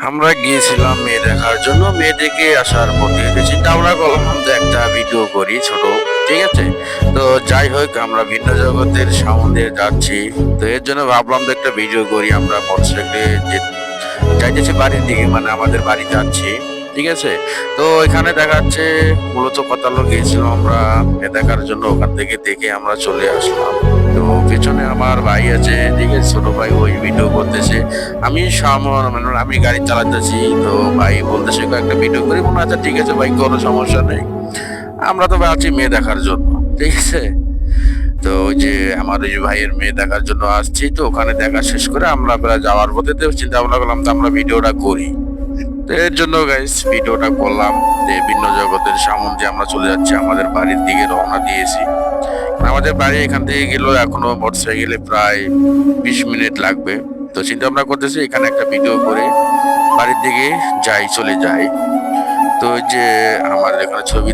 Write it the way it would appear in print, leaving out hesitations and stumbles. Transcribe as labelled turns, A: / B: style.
A: আমরা গিয়েছিলাম মেয়ে দেখার জন্য। মেয়ে দেখে আসার পথে চিন্তা ভাবনা করলাম যে একটা ভিডিও করি ছোট, ঠিক আছে? তো যাই হোক, আমরা ভিন্ন জগতের সম্বন্ধে যাচ্ছি। তো এর জন্য ভাবলাম যে একটা ভিডিও করি। আমরা মোটরসাইকেলে যে যাইতেছি বাড়ির দিকে, মানে আমাদের বাড়ি যাচ্ছি, ঠিক আছে? তো এখানে দেখা যাচ্ছে মূলত কথা হলো গিয়েছিলাম আমরা মেয়ে দেখার জন্য, ওখান থেকে দেখে আমরা চলে আসলাম। তো পেছনে আমার ভাই আছে, ঠিক আছে? ছোট ভাই ওই ভিডিও করতেছে। মানে আমি গাড়ি চালাতেছি। তো ভাই বলতেছে একটা ভিডিও করি, মনে আচ্ছা ঠিক আছে ভাই, কোনো সমস্যা নেই। আমরা তো আছি মেয়ে দেখার জন্য, ঠিক আছে? তো ওই যে আমার ওই যে ভাইয়ের মেয়ে দেখার জন্য আসছি। তো ওখানে দেখা শেষ করে আমরা প্রায় যাওয়ার পথে তো চিন্তা ভাবনা করলাম যে আমরা ভিডিওটা করি। তো এর জন্য গাইস ভিডিওটা করলাম যে ভিন্ন জগতের সম্বন্ধে আমরা চলে যাচ্ছি, আমাদের বাড়ির দিকে রওনা দিয়েছি। আমাদের বাড়ি এখান থেকে গেলেও এখনো মোটরসাইকেলে প্রায় 20 মিনিট লাগবে। তো চিন্তা ভাবনা করতেছি এখানে একটা ভিডিও করে বাড়ির দিকে চলে যাই। তো ওই যে আমার এখানে ছবি